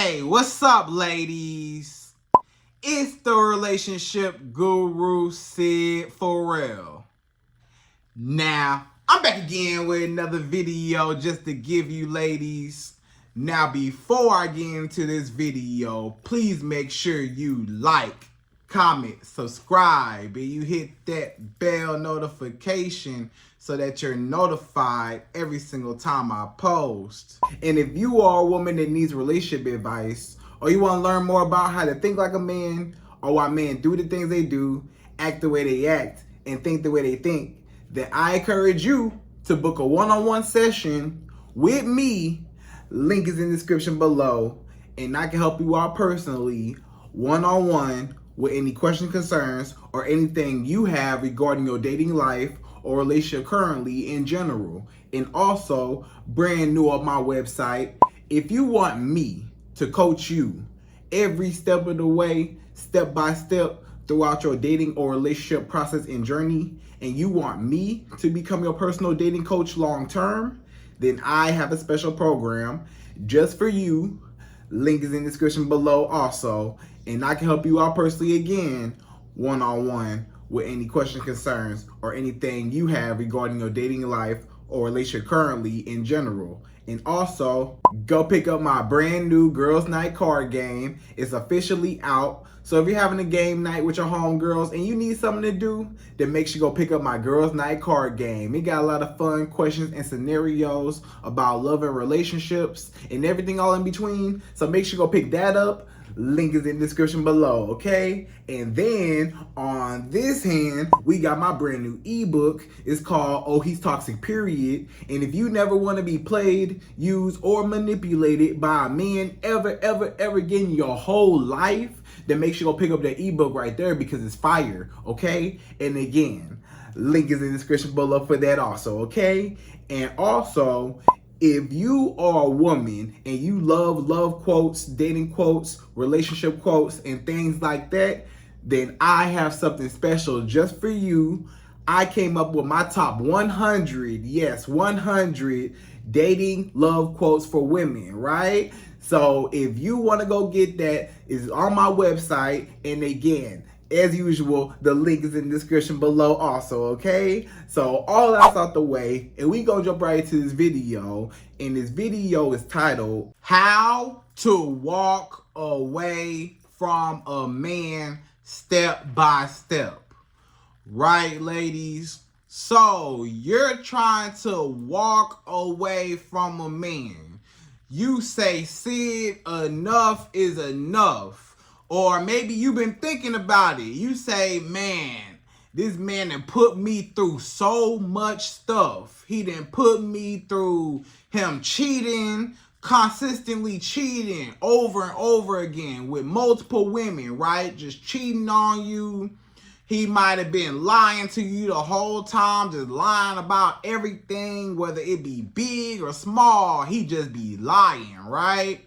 Hey, what's up, ladies? It's the relationship guru, Sydd Ferrell. Now, I'm back again with another video just to give you ladies. Now, before I get into this video, please make sure you like, comment, subscribe, and you hit that bell notification so that you're notified every single time I post. And if you are a woman that needs relationship advice, or you want to learn more about how to think like a man, or why men do the things they do, act the way they act, and think the way they think, then I encourage you to book a one-on-one session with me. Link is in the description below, and I can help you out personally, one-on-one, with any questions, concerns, or anything you have regarding your dating life or relationship currently in general. And also, brand new on my website, if you want me to coach you every step of the way, step by step, throughout your dating or relationship process and journey, and you want me to become your personal dating coach long term, then I have a special program just for you. Link is in the description below also, and I can help you out personally again, one-on-one, with any questions, concerns, or anything you have regarding your dating life or relationship currently in general. And also, go pick up my brand new Girls Night card game. It's officially out. So if you're having a game night with your homegirls and you need something to do, then make sure you go pick up my Girls Night card game. It got a lot of fun questions and scenarios about love and relationships and everything all in between. So make sure you go pick that up. Link is in the description below, okay? And then on this hand, we got my brand new ebook. It's called Oh He's Toxic, Period. And if you never want to be played, used, or manipulated by a man ever again in your whole life, then make sure you go pick up that ebook right there because it's fire, okay? And again, link is in the description below for that also, okay? And also, if you are a woman and you love quotes, dating quotes, relationship quotes, and things like that, then I have something special just for you. I came up with my top 100, yes, 100 dating love quotes for women, right? So if you want to go get that, it's on my website. And again, as usual, the link is in the description below also, okay? So all that's out the way, and we gonna jump right into this video. And this video is titled, How to Walk Away from a Man Step by Step. Right, ladies? So you're trying to walk away from a man. You say, Sid, enough is enough. Or maybe you've been thinking about it. You say, man, this man done put me through so much stuff. He done put me through him cheating, consistently cheating over and over again with multiple women, right? Just cheating on you. He might have been lying to you the whole time, just lying about everything, whether it be big or small. He just be lying, right?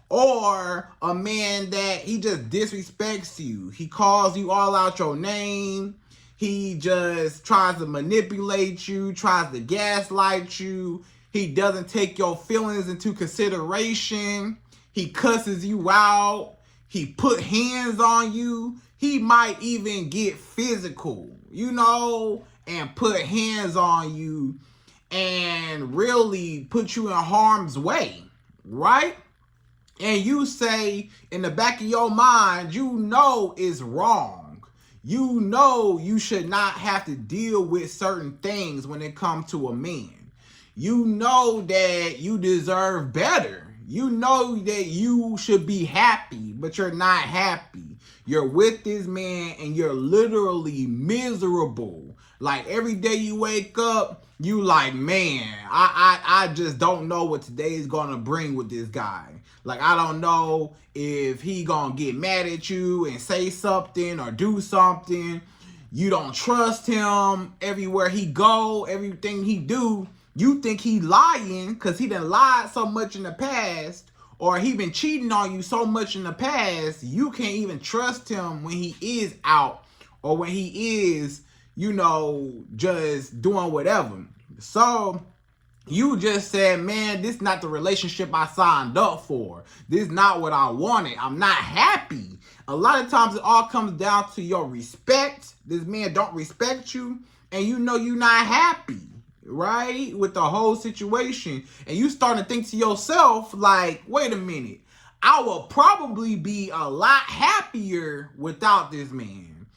Or a man that he just disrespects you. He calls you all out your name. He just tries to manipulate you, tries to gaslight you. He doesn't take your feelings into consideration. He cusses you out. He put hands on you. He might even get physical, and put hands on you and really put you in harm's way, right? And you say in the back of your mind, it's wrong. You should not have to deal with certain things when it comes to a man. You know that you deserve better. You know that you should be happy, but you're not happy. You're with this man and you're literally miserable. Like every day you wake up, you like, man, I just don't know what today is going to bring with this guy. Like, I don't know if he gonna get mad at you and say something or do something. You don't trust him everywhere he go, everything he do. You think he lying because he done lied so much in the past, or he been cheating on you so much in the past, you can't even trust him when he is out or when he is, just doing whatever. So You just said, man, this is not the relationship I signed up for. This is not what I wanted. I'm not happy. A lot of times it all comes down to your respect. This man don't respect you, and you know you're not happy, right? With the whole situation. And you starting to think to yourself, like, wait a minute. I will probably be a lot happier without this man.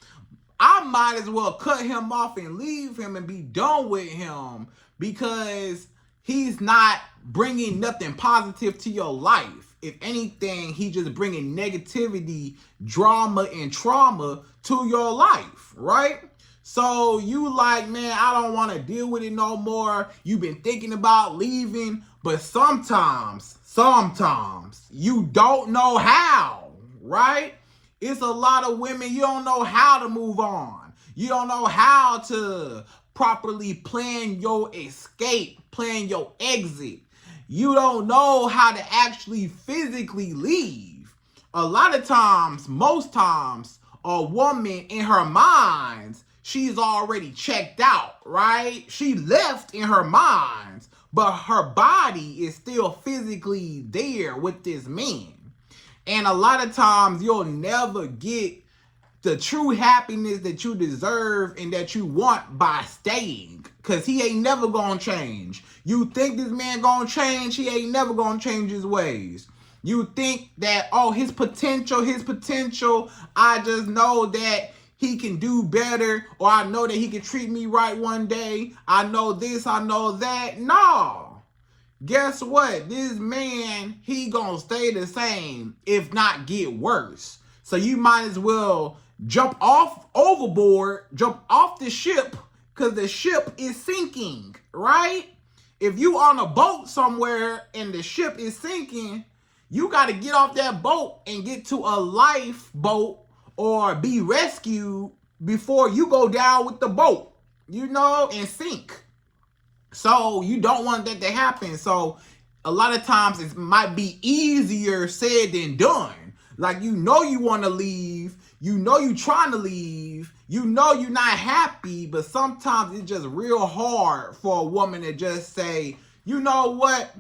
I might as well cut him off and leave him and be done with him, because he's not bringing nothing positive to your life. If anything, he just bringing negativity, drama, and trauma to your life, right? So you like, man, I don't want to deal with it no more. You've been thinking about leaving, but sometimes you don't know how, right? It's a lot of women, you don't know how to move on. You don't know how to properly plan your escape, plan your exit. You don't know how to actually physically leave. A lot of times, most times, a woman in her mind, she's already checked out, right? She left in her mind, but her body is still physically there with this man. And a lot of times you'll never get the true happiness that you deserve and that you want by staying, because he ain't never gonna change. You think this man gonna change, he ain't never gonna change his ways. You think that, oh, his potential, I just know that he can do better, or I know that he can treat me right one day. I know this, I know that. No. Guess what? This man, he gonna stay the same, if not get worse. So you might as well jump off overboard, jump off the ship, because the ship is sinking, right? If you on a boat somewhere and the ship is sinking, you got to get off that boat and get to a lifeboat or be rescued before you go down with the boat, and sink. So you don't want that to happen. So a lot of times it might be easier said than done. Like, you want to leave, you trying to leave, you're not happy, but sometimes it's just real hard for a woman to just say, you know what,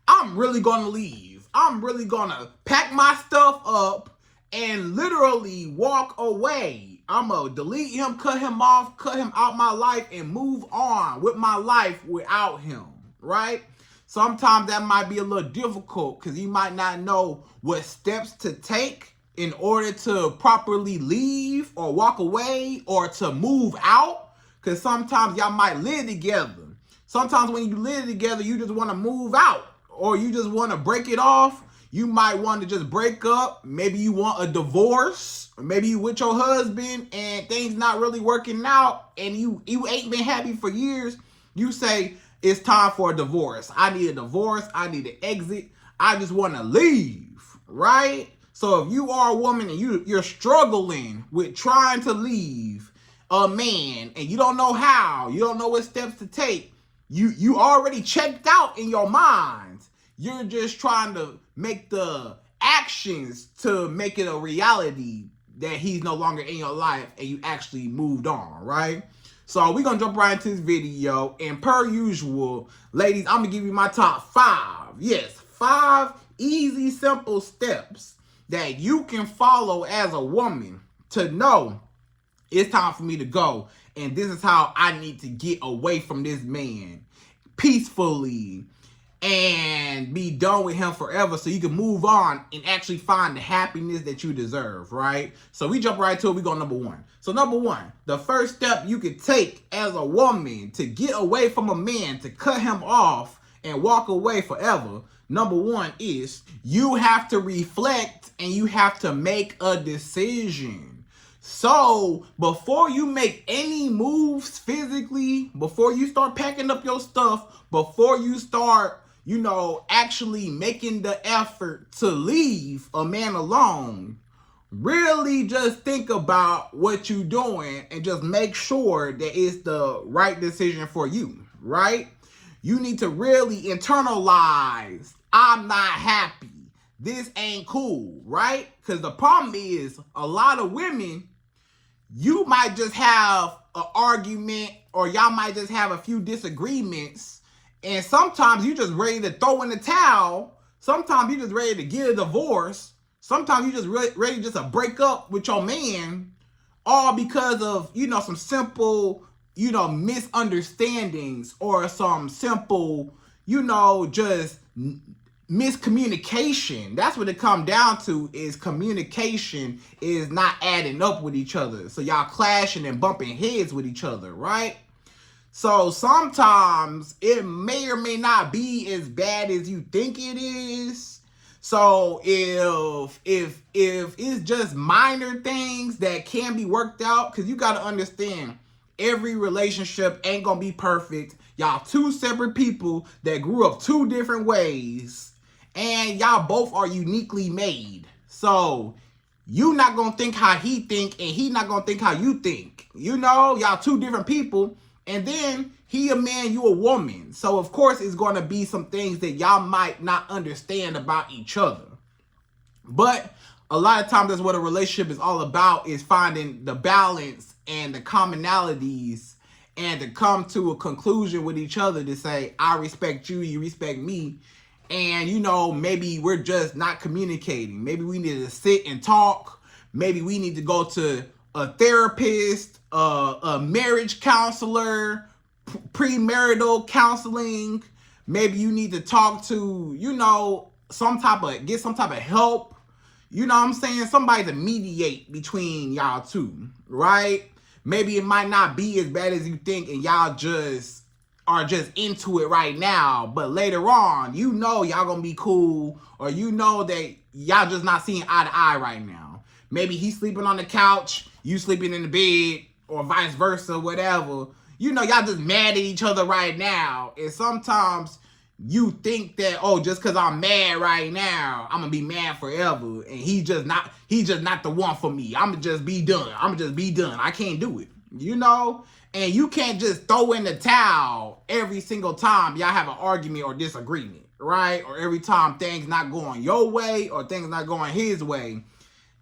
I'm really going to leave. I'm really going to pack my stuff up and literally walk away. I'm going to delete him, cut him off, cut him out my life, and move on with my life without him, right? Sometimes that might be a little difficult because you might not know what steps to take in order to properly leave or walk away or to move out, because sometimes y'all might live together. Sometimes when you live together, you just want to move out or you just want to break it off. You might want to just break up. Maybe you want a divorce. Maybe you with your husband and things not really working out and you ain't been happy for years. You say, it's time for a divorce. I need a divorce. I need to exit. I just want to leave, right? So if you are a woman and you're struggling with trying to leave a man and you don't know how, you don't know what steps to take, you already checked out in your mind. You're just trying to make the actions to make it a reality that he's no longer in your life and you actually moved on, right? So we're going to jump right into this video. And per usual, ladies, I'm going to give you my top 5. Yes, 5 easy, simple steps that you can follow as a woman to know it's time for me to go. And this is how I need to get away from this man peacefully and be done with him forever so you can move on and actually find the happiness that you deserve, right? So we jump right to it. We go number 1. So number 1, the first step you could take as a woman to get away from a man, to cut him off and walk away forever, number 1 is you have to reflect and you have to make a decision. So before you make any moves physically, before you start packing up your stuff, before you start, actually making the effort to leave a man alone, really just think about what you're doing and just make sure that it's the right decision for you, right? You need to really internalize, I'm not happy. This ain't cool, right? Because the problem is a lot of women, you might just have an argument or y'all might just have a few disagreements And sometimes you just ready to throw in the towel. Sometimes you just ready to get a divorce. Sometimes you just ready just to break up with your man, all because of, some simple, misunderstandings, or some simple, just miscommunication. That's what it comes down to, is communication is not adding up with each other. So y'all clashing and bumping heads with each other, right? So sometimes it may or may not be as bad as you think it is. So if it's just minor things that can be worked out, because you got to understand, every relationship ain't gonna be perfect. Y'all two separate people that grew up two different ways, and y'all both are uniquely made. So you not gonna think how he think, and he not gonna think how you think. Y'all two different people, and then he a man, you a woman. So of course it's gonna be some things that y'all might not understand about each other. But a lot of times that's what a relationship is all about, is finding the balance and the commonalities, and to come to a conclusion with each other to say, I respect you, you respect me. And, maybe we're just not communicating. Maybe we need to sit and talk. Maybe we need to go to a therapist, a marriage counselor, premarital counseling. Maybe you need to talk to, get some type of help. Somebody to mediate between y'all two, right? Maybe it might not be as bad as you think, and y'all just are just into it right now, but later on, y'all gonna be cool, or that y'all just not seeing eye to eye right now. Maybe he's sleeping on the couch, you sleeping in the bed, or vice versa, whatever. Y'all just mad at each other right now. And sometimes you think that, just because I'm mad right now, I'm gonna be mad forever, and he's just not the one for me. I'm gonna just be done. I can't do it. And you can't just throw in the towel every single time y'all have an argument or disagreement, right? Or every time things not going your way or things not going his way.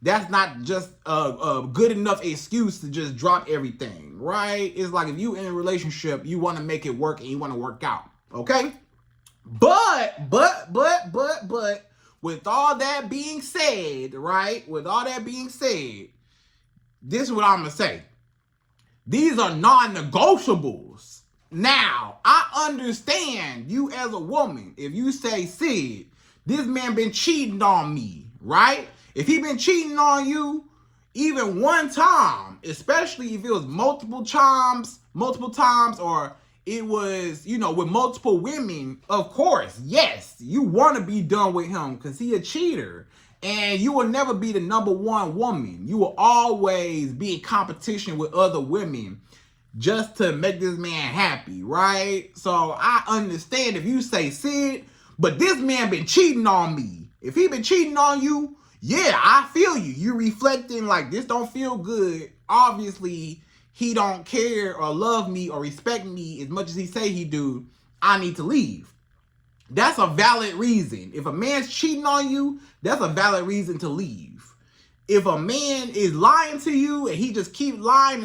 That's not just a good enough excuse to just drop everything, right? It's like, if you in a relationship, you want to make it work and you want to work out, okay? But, with all that being said, right? With all that being said, this is what I'm going to say. These are non-negotiables. Now, I understand you as a woman. If you say, Syd, this man been cheating on me, right? If he been cheating on you even one time, especially if it was multiple times, or it was, with multiple women, of course, yes, you want to be done with him because he a cheater. And you will never be the number one woman. You will always be in competition with other women just to make this man happy, right? So I understand if you say, Syd, but this man been cheating on me. If he been cheating on you, yeah, I feel you. You reflecting like, this don't feel good. Obviously, he don't care or love me or respect me as much as he say he do. I need to leave. That's a valid reason. If a man's cheating on you, that's a valid reason to leave. If a man is lying to you and he just keep lying,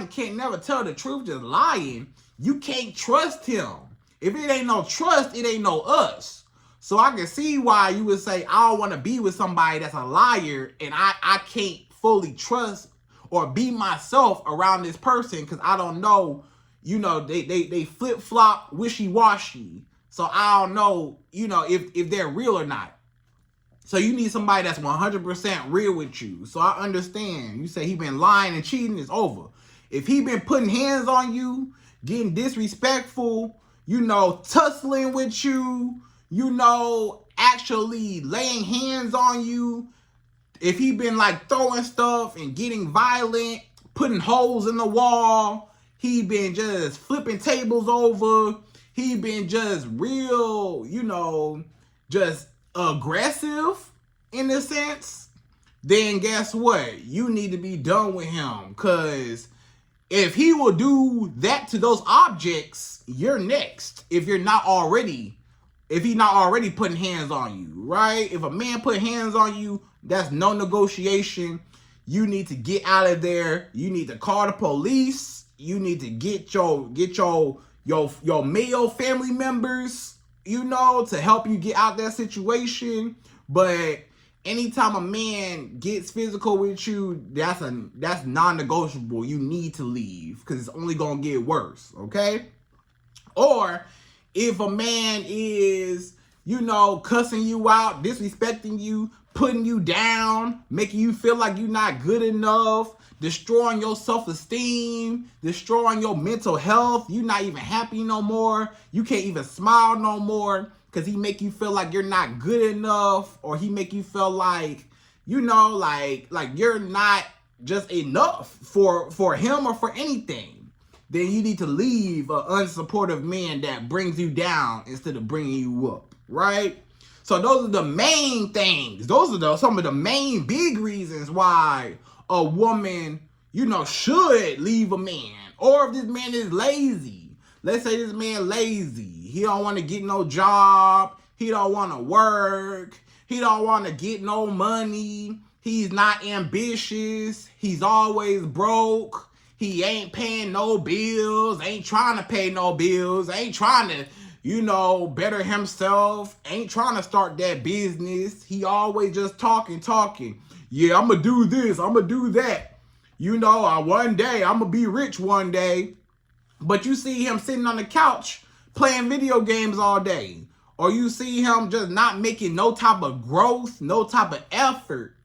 can't never tell the truth, just lying, you can't trust him. If it ain't no trust, it ain't no us. So I can see why you would say, I don't want to be with somebody that's a liar, and I can't fully trust or be myself around this person because I don't know, they flip-flop, wishy-washy. So I don't know, if they're real or not. So you need somebody that's 100% real with you. So I understand. You say he been lying and cheating, it's over. If he been putting hands on you, getting disrespectful, tussling with you, actually laying hands on you, if he been like throwing stuff and getting violent, putting holes in the wall, he been just flipping tables over, he been just real, just aggressive in a sense, then guess what? You need to be done with him. Because if he will do that to those objects, you're next. If he's not already putting hands on you, right? If a man put hands on you, that's no negotiation. You need to get out of there. You need to call the police. You need to get your your male family members, you know, to help you get out that situation. But anytime a man gets physical with you, that's non-negotiable. You need to leave because it's only gonna get worse, okay? Or if a man is, you know, cussing you out, disrespecting you, putting you down, making you feel like you're not good enough, destroying your self-esteem, destroying your mental health, you're not even happy no more, you can't even smile no more because he make you feel like you're not good enough, or he make you feel like, you know, like you're not just enough for him or for anything, then you need to leave an unsupportive man that brings you down instead of bringing you up, right? So those are the main things. Those are some of the main big reasons why a woman, you know, should leave a man. Or if this man is lazy. Let's say this man lazy. He don't want to get no job. He don't want to work. He don't want to get no money. He's not ambitious. He's always broke. He ain't paying no bills, ain't trying to pay no bills, ain't trying to, you know, better himself, ain't trying to start that business. He always just talking. Yeah, I'm going to do this, I'm going to do that. You know, one day, I'm going to be rich one day. But you see him sitting on the couch playing video games all day. Or you see him just not making no type of growth, no type of effort.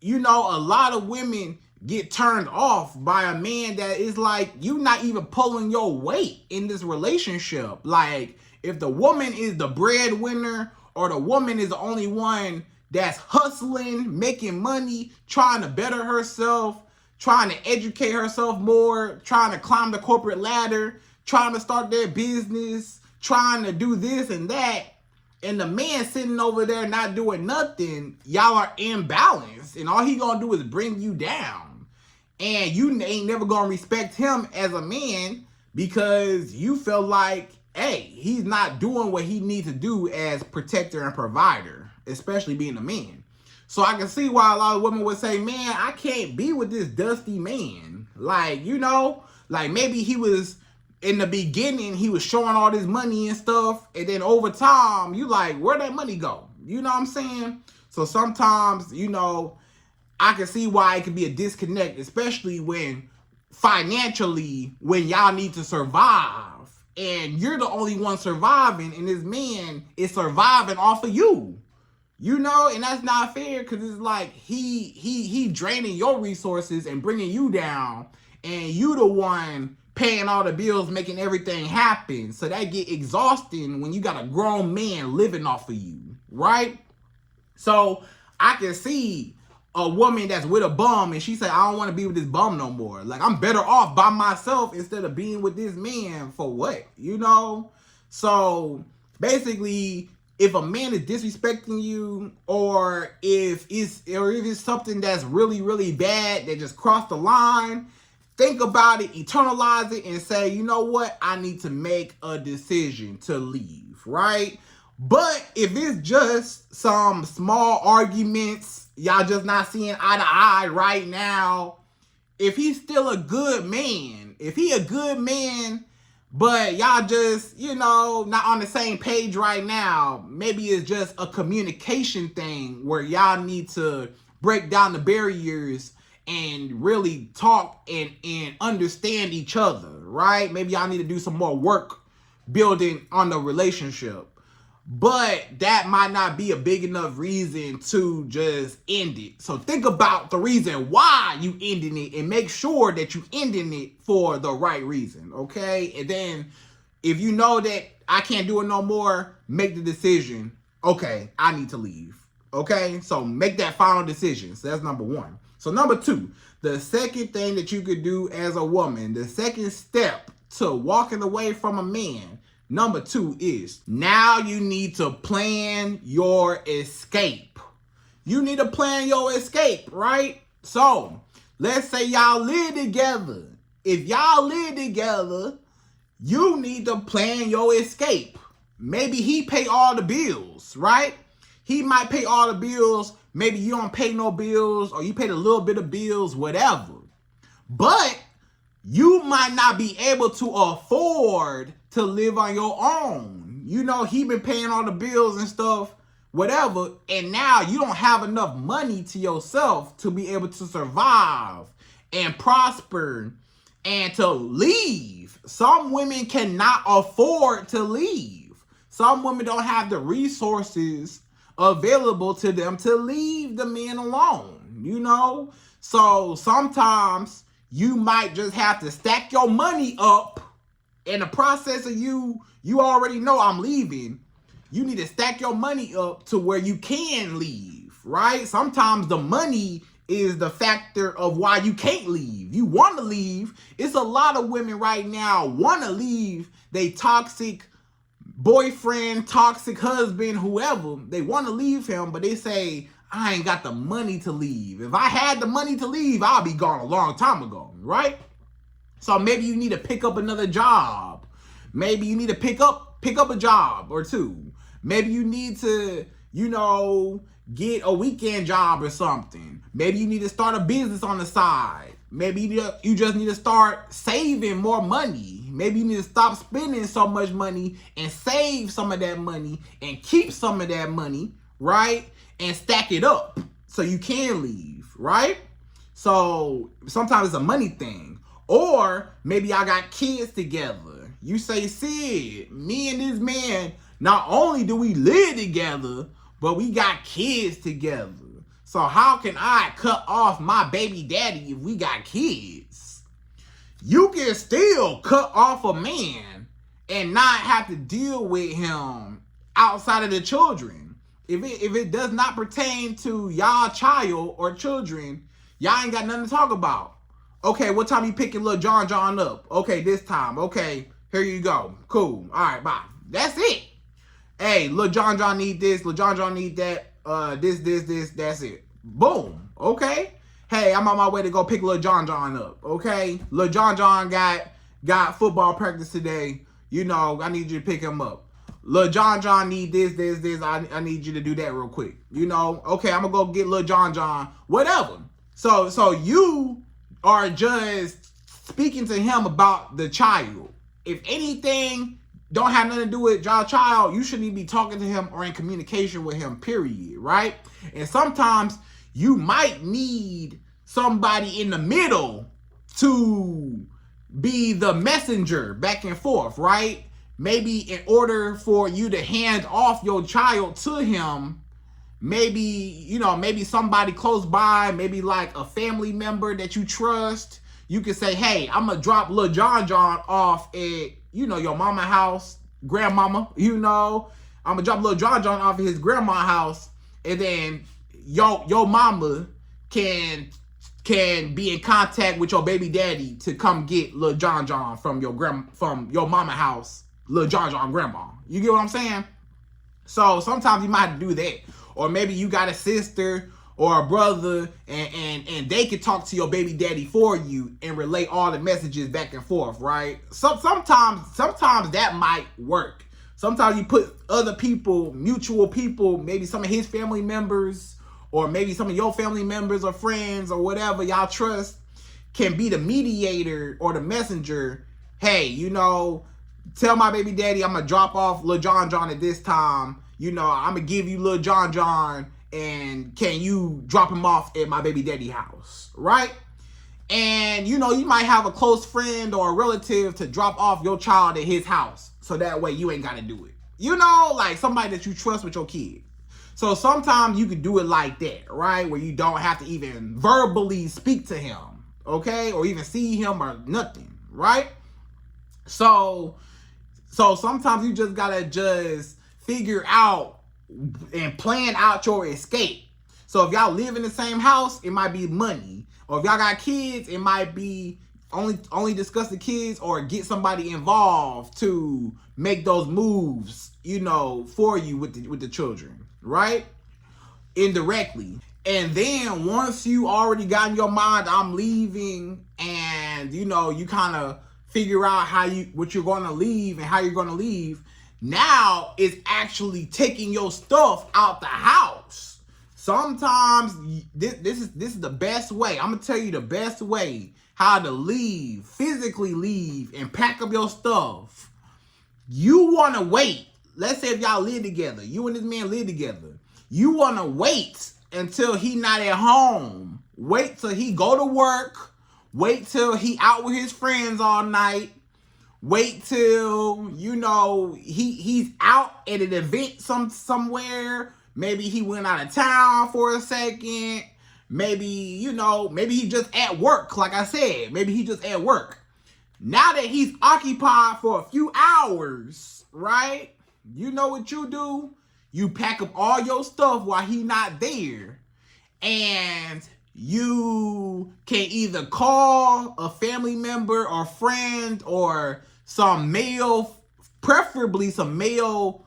You know, a lot of women get turned off by a man that is like, you not even pulling your weight in this relationship. Like, if the woman is the breadwinner, or the woman is the only one that's hustling, making money, trying to better herself, trying to educate herself more, trying to climb the corporate ladder, trying to start their business, trying to do this and that, and the man sitting over there not doing nothing, y'all are imbalanced, and all he gonna do is bring you down. And you ain't never gonna respect him as a man because you feel like, hey, he's not doing what he needs to do as protector and provider, especially being a man. So I can see why a lot of women would say, man, I can't be with this dusty man. Like, you know, like maybe he was, in the beginning, he was showing all this money and stuff, and then over time, you like, where'd that money go? You know what I'm saying? So sometimes, you know, I can see why it could be a disconnect, especially when financially, when y'all need to survive, and you're the only one surviving, and this man is surviving off of you. You know, and that's not fair, because it's like he draining your resources and bringing you down, and you the one paying all the bills, making everything happen. So that get exhausting when you got a grown man living off of you, right? So I can see a woman that's with a bum and she said, I don't want to be with this bum no more. Like, I'm better off by myself instead of being with this man for what? You know? So basically, if a man is disrespecting you, or if it's something that's really, really bad that just crossed the line, think about it, internalize it, and say, you know what? I need to make a decision to leave, right? But if it's just some small arguments, y'all just not seeing eye to eye right now, if he's still a good man, but y'all just, you know, not on the same page right now, maybe it's just a communication thing where y'all need to break down the barriers and really talk and understand each other, right? Maybe y'all need to do some more work building on the relationship. But that might not be a big enough reason to just end it. So think about the reason why you ending it and make sure that you ending it for the right reason, okay? And then if you know that I can't do it no more, make the decision, okay, I need to leave, okay? So make that final decision. So that's number one. So number two, the second thing that you could do as a woman, the second step to walking away from a man, number two is, now you need to plan your escape. You need to plan your escape, right? So let's say y'all live together. If y'all live together, you need to plan your escape. Maybe he pay all the bills, right? He might pay all the bills. Maybe you don't pay no bills, or you paid a little bit of bills, whatever. But you might not be able to afford to live on your own. You know, he been paying all the bills and stuff, whatever, and now you don't have enough money to yourself to be able to survive and prosper and to leave. Some women cannot afford to leave. Some women don't have the resources available to them to leave the men alone, you know? So sometimes you might just have to stack your money up. In the process of you already know I'm leaving. You need to stack your money up to where you can leave, right? Sometimes the money is the factor of why you can't leave. You want to leave. It's a lot of women right now want to leave they toxic boyfriend, toxic husband, whoever. They want to leave him, but they say, I ain't got the money to leave. If I had the money to leave, I'll be gone a long time ago, right? So maybe you need to pick up another job. Maybe you need to pick up a job or two. Maybe you need to, you know, get a weekend job or something. Maybe you need to start a business on the side. Maybe you just need to start saving more money. Maybe you need to stop spending so much money and save some of that money and keep some of that money, right? And stack it up so you can leave, right? So sometimes it's a money thing. Or maybe I got kids together. You say, Sid, me and this man, not only do we live together, but we got kids together. So how can I cut off my baby daddy if we got kids? You can still cut off a man and not have to deal with him outside of the children. If it does not pertain to y'all child or children, y'all ain't got nothing to talk about. Okay, what time you picking little John up? Okay, this time. Okay, here you go. Cool. All right, bye. That's it. Hey, little John need this. Little John need that. This. That's it. Boom. Okay. Hey, I'm on my way to go pick little John up. Okay. Little John got football practice today. You know, I need you to pick him up. Little John need this. I need you to do that real quick. You know. Okay, I'm gonna go get little John. Whatever. So you are just speaking to him about the child. If anything don't have nothing to do with your child, you shouldn't even be talking to him or in communication with him, period, right? And sometimes you might need somebody in the middle to be the messenger back and forth, right? Maybe in order for you to hand off your child to him, maybe somebody close by, maybe like a family member that you trust. You can say, hey, I'm going to drop little John off at, your mama house, grandmama, I'm going to drop little John off at his grandma house, and then your mama can be in contact with your baby daddy to come get little John from your mama house, little John grandma. You get what I'm saying? So sometimes you might have to do that. Or maybe you got a sister or a brother and they can talk to your baby daddy for you and relay all the messages back and forth, right? Sometimes that might work. Sometimes you put other people, mutual people, maybe some of his family members or maybe some of your family members or friends or whatever y'all trust can be the mediator or the messenger. Hey, tell my baby daddy I'm going to drop off little John at this time. I'm going to give you little John and can you drop him off at my baby daddy house, right? And, you might have a close friend or a relative to drop off your child at his house. So that way you ain't got to do it. Like somebody that you trust with your kid. So sometimes you can do it like that, right? Where you don't have to even verbally speak to him, okay? Or even see him or nothing, right? So sometimes you just got to figure out and plan out your escape. So if y'all live in the same house, it might be money. Or if y'all got kids, it might be only discuss the kids or get somebody involved to make those moves, for you with the children, right? Indirectly. And then once you already got in your mind, I'm leaving, and you kind of figure out what you're going to leave and how you're going to leave. Now it's actually taking your stuff out the house. Sometimes this is the best way. I'm gonna tell you the best way how to leave, physically leave, and pack up your stuff. You want to wait. Let's say if y'all live together, you and this man live together. You want to wait until he not at home. Wait till he go to work. Wait till he out with his friends all night. Wait till, he's out at an event somewhere. Maybe he went out of town for a second. Maybe, maybe he just at work, like I said. Maybe he just at work. Now that he's occupied for a few hours, right? You know what you do? You pack up all your stuff while he not there. And you can either call a family member or friend or some male, preferably some male,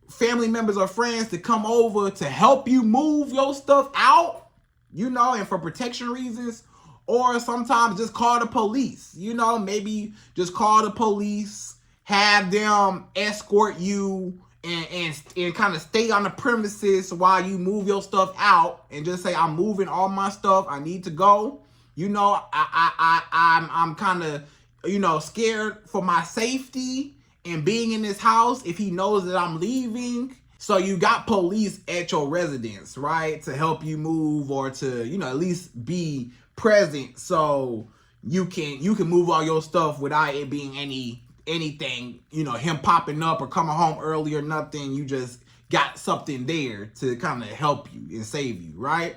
family members or friends to come over to help you move your stuff out, and for protection reasons. Or sometimes just call the police, maybe just call the police, have them escort you and kind of stay on the premises while you move your stuff out and just say, I'm moving all my stuff. I need to go. I'm kind of, scared for my safety and being in this house if he knows that I'm leaving. So you got police at your residence, right? To help you move or to, at least be present so you can move all your stuff without it being anything, him popping up or coming home early or nothing. You just got something there to kind of help you and save you, right?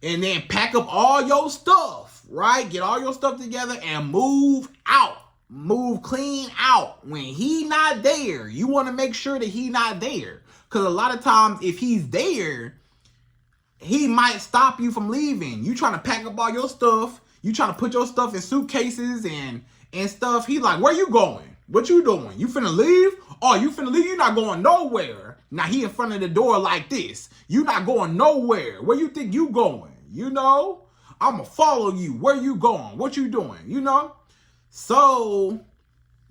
And then pack up all your stuff, right? Get all your stuff together and move out. Move clean out. When he not there, you want to make sure that he not there. Because a lot of times if he's there, he might stop you from leaving. You trying to pack up all your stuff. You trying to put your stuff in suitcases and stuff. He like, where you going? What you doing? You finna leave? Oh, you finna leave? You not going nowhere. Now he in front of the door like this. You not going nowhere. Where you think you going? I'ma follow you. Where you going? What you doing? So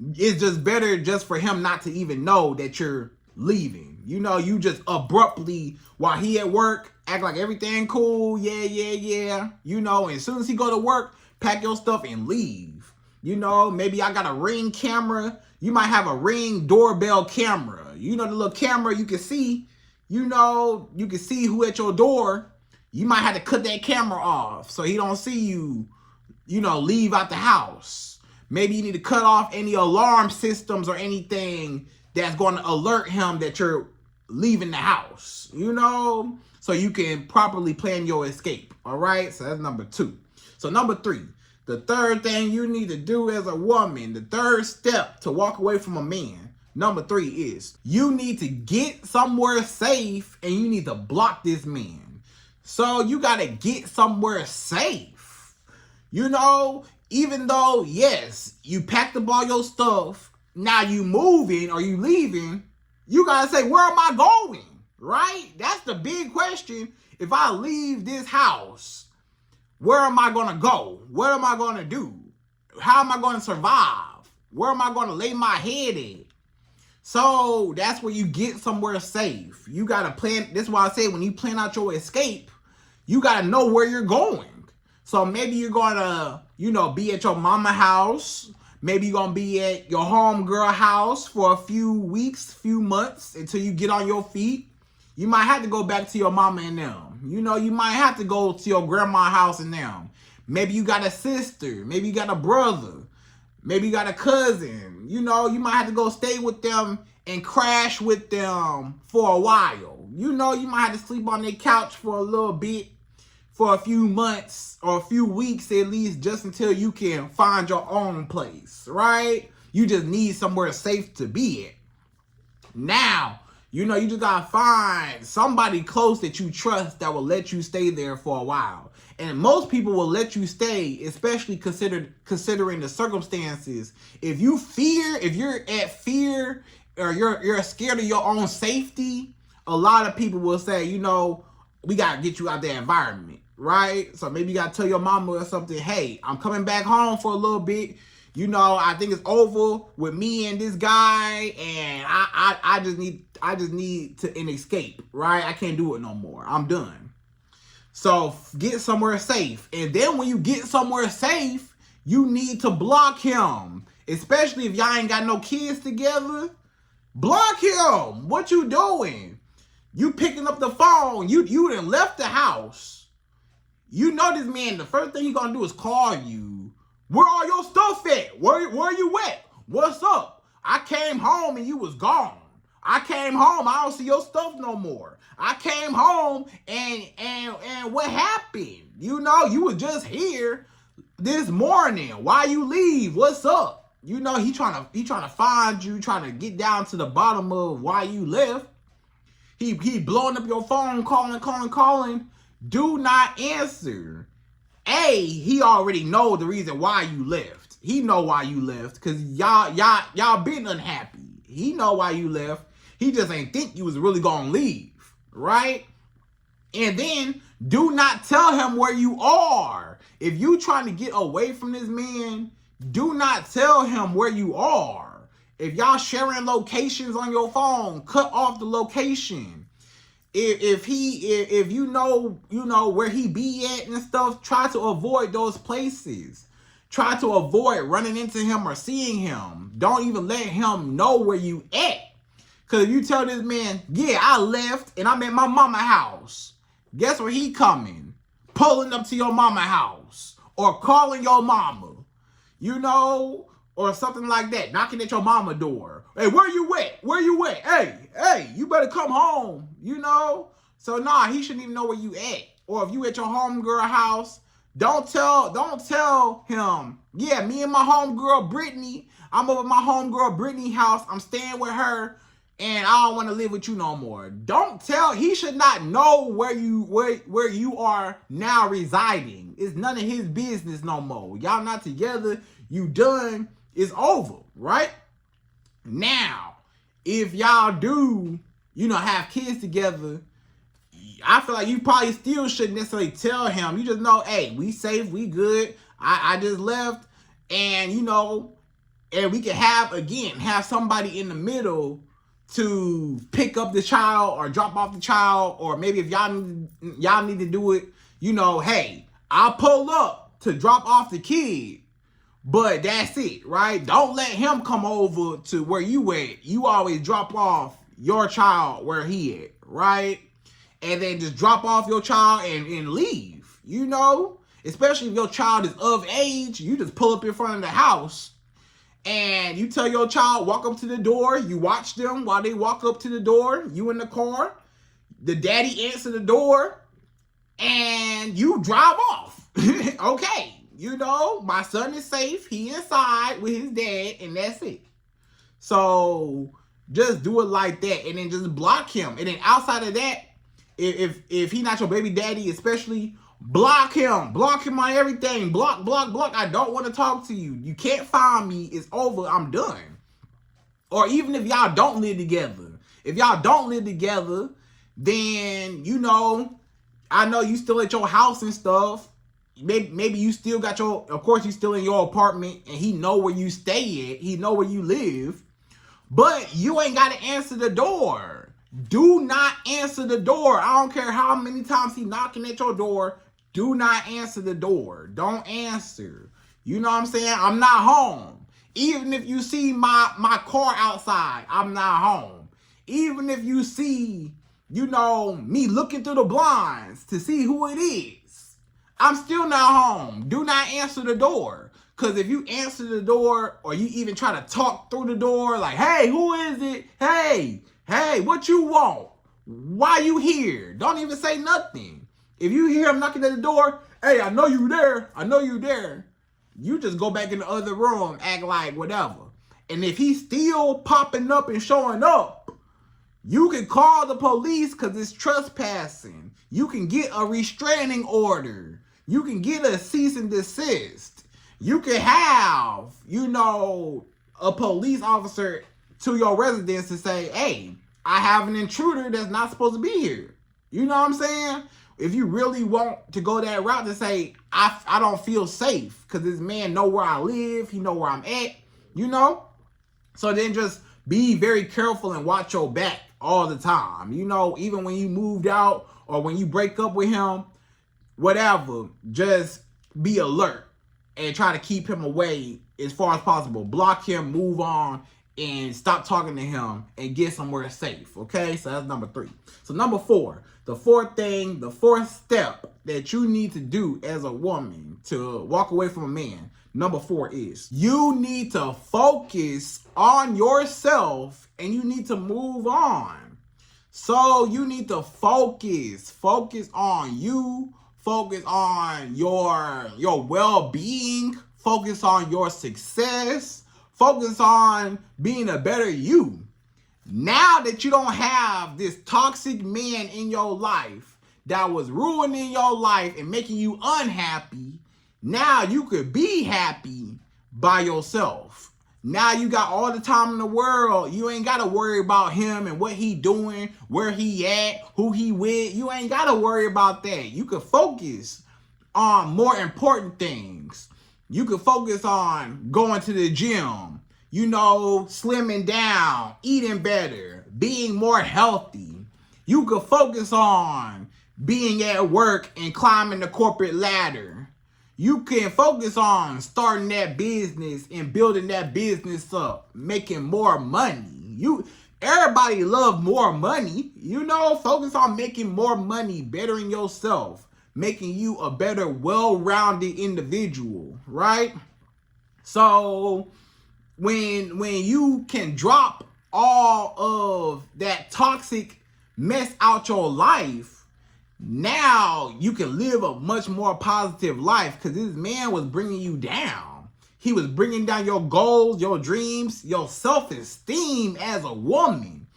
it's just better just for him not to even know that you're leaving. You just abruptly, while he at work, act like everything cool. Yeah. And as soon as he go to work, pack your stuff and leave. Maybe I got a Ring camera. You might have a Ring doorbell camera. The little camera you can see. You can see who at your door. You might have to cut that camera off so he don't see you, leave out the house. Maybe you need to cut off any alarm systems or anything that's going to alert him that you're leaving the house, so you can properly plan your escape. All right. So that's number 2. So number 3, the third thing you need to do as a woman, the third step to walk away from a man, number 3 is you need to get somewhere safe and you need to block this man. So you got to get somewhere safe, even though, yes, you packed up all your stuff. Now you moving or you leaving, you got to say, where am I going? Right? That's the big question. If I leave this house, where am I going to go? What am I going to do? How am I going to survive? Where am I going to lay my head at? So that's where you get somewhere safe. You got to plan. That's why I say when you plan out your escape, you got to know where you're going. So maybe you're going to, be at your mama house. Maybe you're going to be at your homegirl house for a few weeks, few months until you get on your feet. You might have to go back to your mama and them. You might have to go to your grandma's house and them. Maybe you got a sister. Maybe you got a brother. Maybe you got a cousin. You might have to go stay with them and crash with them for a while. You might have to sleep on their couch for a little bit, for a few months or a few weeks at least, just until you can find your own place, right? You just need somewhere safe to be at. Now, you just gotta find somebody close that you trust that will let you stay there for a while. And most people will let you stay, especially considering the circumstances. If you're at fear or you're scared of your own safety, a lot of people will say, we gotta get you out of that environment, right? So maybe you gotta tell your mama or something, hey, I'm coming back home for a little bit. I think it's over with me and this guy, and I just need an escape, right? I can't do it no more. I'm done. So get somewhere safe. And then when you get somewhere safe, you need to block him. Especially if y'all ain't got no kids together. Block him. What you doing? You picking up the phone. You done left the house. You know this man, the first thing he gonna do is call you. Where all your stuff at? Where you at? What's up? I came home and you was gone. I came home, I don't see your stuff no more. I came home and what happened? You know, you was just here this morning. Why you leave? What's up? You know, he trying to find you, trying to get down to the bottom of why you left. He blowing up your phone, calling. Do not answer. He already know the reason why you left. He know why you left, because y'all been unhappy. He know why you left. He just ain't think you was really gonna leave, right? And then do not tell him where you are. If you trying to get away from this man, do not tell him where you are. If y'all sharing locations on your phone, cut off the location. If you know where he be at and stuff, try to avoid those places. Try to avoid running into him or seeing him. Don't even let him know where you at. Because if you tell this man, yeah, I left and I'm at my mama house, guess where he coming? Pulling up to your mama house or calling your mama, you know, or something like that, knocking at your mama door. Hey, where you at? Where you at? Hey, you better come home, you know? So nah, he shouldn't even know where you at. Or if you at your homegirl house, don't tell him, yeah, me and my homegirl Brittany, I'm over at my homegirl Brittany house, I'm staying with her, and I don't want to live with you no more. Don't tell, he should not know where you are now residing. It's none of his business no more. Y'all not together, you done, it's over, right? Now, if y'all do, have kids together, I feel like you probably still shouldn't necessarily tell him. You just know, hey, we safe, we good. I just left, and and we can have somebody in the middle to pick up the child or drop off the child, or maybe if y'all need to do it, hey, I'll pull up to drop off the kid, but that's it, right? Don't let him come over to where you at. You always drop off your child where he at, right? And then just drop off your child and leave, especially if your child is of age. You just pull up in front of the house and you tell your child, walk up to the door. You watch them while they walk up to the door. You in the car. The daddy answer the door. And you drive off. Okay. My son is safe. He inside with his dad. And that's it. So just do it like that. And then just block him. And then outside of that, if he not your baby daddy especially, block him on everything. Block. I don't want to talk to you. You can't find me. It's over. I'm done. Or even if y'all don't live together. If y'all don't live together, then, I know you still at your house and stuff. Maybe you still got of course you still in your apartment and he know where you stay at. He know where you live. But you ain't got to answer the door. Do not answer the door. I don't care how many times he knocking at your door. Do not answer the door. Don't answer. You know what I'm saying? I'm not home. Even if you see my car outside, I'm not home. Even if you see, me looking through the blinds to see who it is, I'm still not home. Do not answer the door. Because if you answer the door or you even try to talk through the door like, hey, who is it? Hey, what you want? Why you here? Don't even say nothing. If you hear him knocking at the door, hey, I know you there. You just go back in the other room, act like whatever. And if he's still popping up and showing up, you can call the police because it's trespassing. You can get a restraining order. You can get a cease and desist. You can have, a police officer to your residence to say, hey, I have an intruder that's not supposed to be here. You know what I'm saying? If you really want to go that route to say, I don't feel safe because this man know where I live, he know where I'm at, So then just be very careful and watch your back all the time. Even when you moved out or when you break up with him, whatever, just be alert. and try to keep him away as far as possible. Block him, move on, and stop talking to him and get somewhere safe. Okay, so that's number 3. So number 4, the fourth step that you need to do as a woman to walk away from a man. Number 4 is you need to focus on yourself and you need to move on. So you need to focus on you, focus on your well-being, focus on your success, focus on being a better you. Now that you don't have this toxic man in your life that was ruining your life and making you unhappy, now you could be happy by yourself. Now you got all the time in the world. You ain't got to worry about him and what he doing, where he at, who he with. You ain't got to worry about that. You can focus on more important things. You can focus on going to the gym, slimming down, eating better, being more healthy. You can focus on being at work and climbing the corporate ladder. You can focus on starting that business and building that business up, making more money. Everybody love more money. Focus on making more money, bettering yourself, making you a better, well-rounded individual, right? So when you can drop all of that toxic mess out your life, now you can live a much more positive life, because this man was bringing you down. He was bringing down your goals, your dreams, your self-esteem as a woman.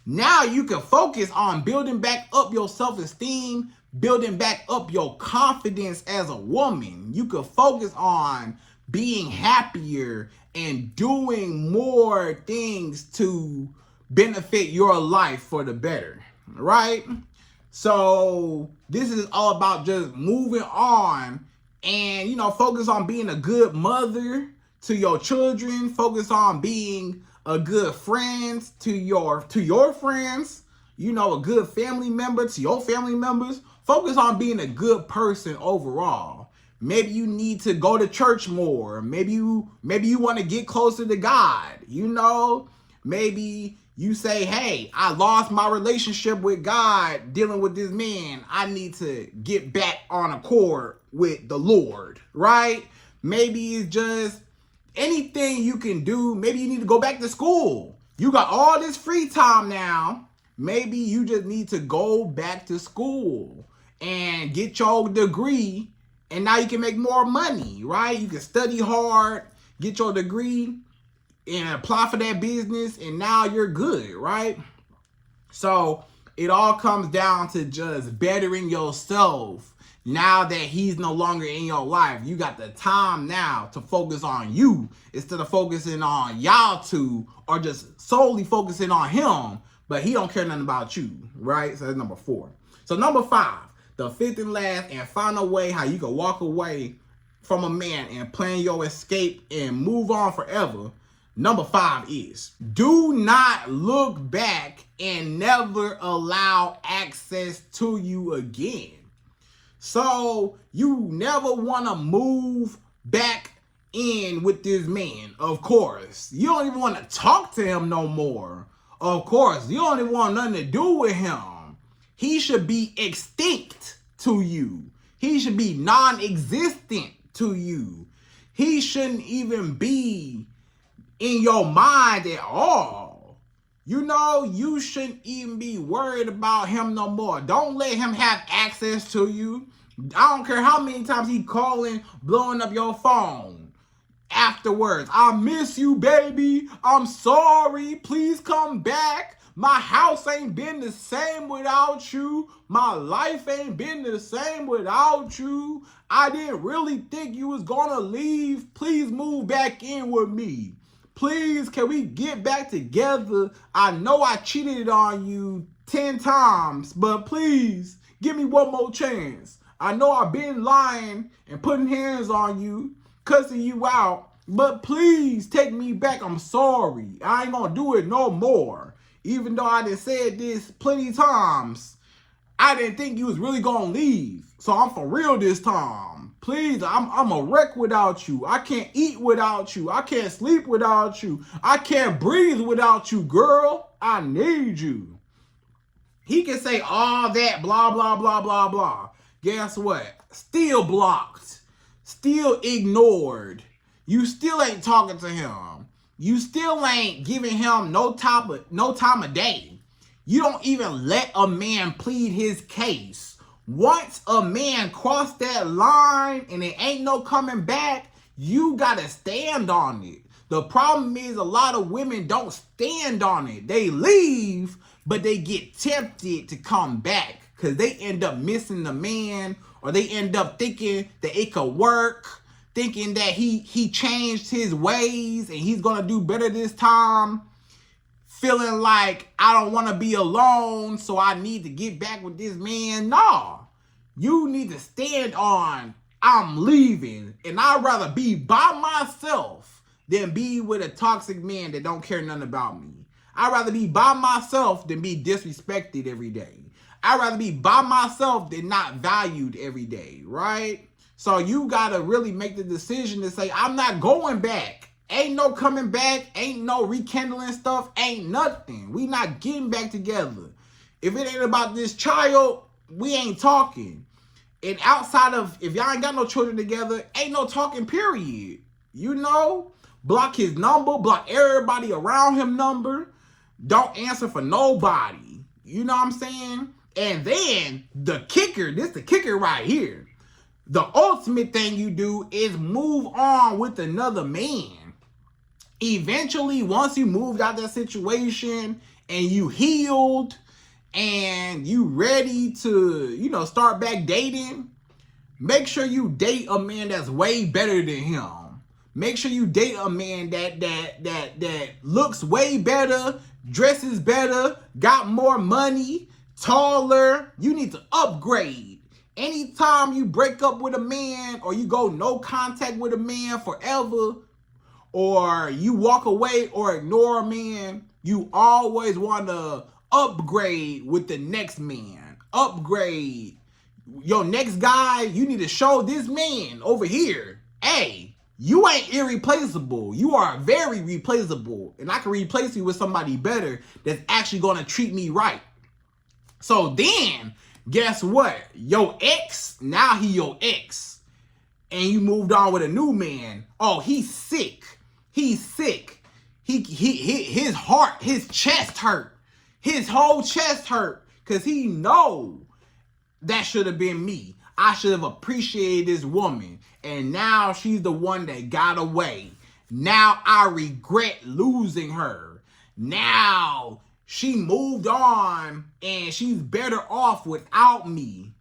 Now you can focus on building back up your self-esteem, building back up your confidence as a woman. You can focus on being happier and doing more things to benefit your life for the better, right? So this is all about just moving on and, focus on being a good mother to your children. Focus on being a good friend to your friends, a good family member to your family members. Focus on being a good person overall. Maybe you need to go to church more. Maybe you want to get closer to God. Maybe you say, hey, I lost my relationship with God dealing with this man. I need to get back on accord with the Lord, right? Maybe it's just anything you can do. Maybe you need to go back to school. You got all this free time now. Maybe you just need to go back to school and get your degree, and now you can make more money, right? You can study hard, get your degree, and apply for that business, and now you're good, right? So it all comes down to just bettering yourself. Now that he's no longer in your life, you got the time now to focus on you instead of focusing on y'all two, or just solely focusing on him, but he don't care nothing about you, right? So that's number 4. So number 5, the 5th and last and final way how you can walk away from a man and plan your escape and move on forever. Number 5 is do not look back and never allow access to you again. So you never want to move back in with this man, of course. You don't even want to talk to him no more. Of course, you don't even want nothing to do with him. He should be extinct to you. He should be non-existent to you. He shouldn't even be in your mind at all. You shouldn't even be worried about him no more. Don't let him have access to you. I don't care how many times he calling, blowing up your phone. Afterwards, I miss you, baby. I'm sorry. Please come back. My house ain't been the same without you. My life ain't been the same without you. I didn't really think you was gonna leave. Please move back in with me. Please, can we get back together? I know I cheated on you 10 times, but please, give me one more chance. I know I've been lying and putting hands on you, cussing you out, but please take me back. I'm sorry. I ain't gonna do it no more. Even though I done said this plenty times, I didn't think you was really gonna leave. So I'm for real this time. please, I'm a wreck without you. I can't eat without you. I can't sleep without you. I can't breathe without you, girl. I need you. He can say all that, blah, blah, blah, blah, blah. Guess what? Still blocked. Still ignored. You still ain't talking to him. You still ain't giving him no time of day. You don't even let a man plead his case. Once a man cross that line and it ain't no coming back, you gotta stand on it. The problem is a lot of women don't stand on it. They leave, but they get tempted to come back because they end up missing the man, or they end up thinking that it could work, thinking that he changed his ways and he's gonna do better this time, feeling like I don't want to be alone, so I need to get back with this man. No, you need to stand on I'm leaving, and I'd rather be by myself than be with a toxic man that don't care nothing about me. I'd rather be by myself than be disrespected every day. I'd rather be by myself than not valued every day, right? So you got to really make the decision to say, I'm not going back. Ain't no coming back. Ain't no rekindling stuff. Ain't nothing. We not getting back together. If it ain't about this child, we ain't talking. And outside of, if y'all ain't got no children together, ain't no talking, period. You know? Block his number. Block everybody around him number. Don't answer for nobody. You know what I'm saying? And then the kicker, this the kicker right here. The ultimate thing you do is move on with another man. Eventually, once you moved out that situation and you healed and you ready to, you know, start back dating, make sure you date a man that's way better than him. Make sure you date a man that looks way better, dresses better, got more money, taller. You need to upgrade. Anytime you break up with a man or you go no contact with a man forever, or you walk away or ignore a man, you always want to upgrade with the next man. Upgrade. Your next guy, you need to show this man over here, hey, you ain't irreplaceable. You are very replaceable. And I can replace you with somebody better that's actually going to treat me right. So then, guess what? Your ex, now he your ex. And you moved on with a new man. Oh, he's sick. He's sick. His heart, his chest hurt. His whole chest hurt. Because he know that should have been me. I should have appreciated this woman. And now she's the one that got away. Now I regret losing her. Now she moved on and she's better off without me.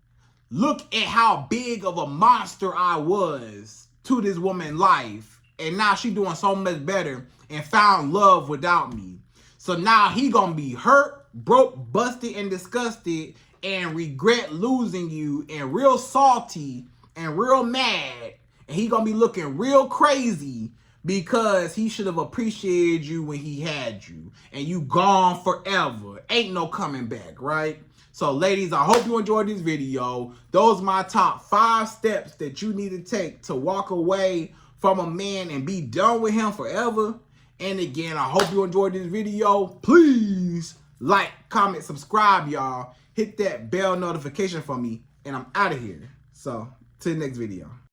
Look at how big of a monster I was to this woman's life. And now she doing so much better and found love without me. So now he gonna be hurt, broke, busted, and disgusted and regret losing you and real salty and real mad. And he gonna be looking real crazy because he should have appreciated you when he had you. And you gone forever. Ain't no coming back, right? So ladies, I hope you enjoyed this video. Those are my top 5 steps that you need to take to walk away from a man and be done with him forever. And again, I hope you enjoyed this video. Please like, comment, subscribe, y'all. Hit that bell notification for me. And I'm out of here. So, till the next video.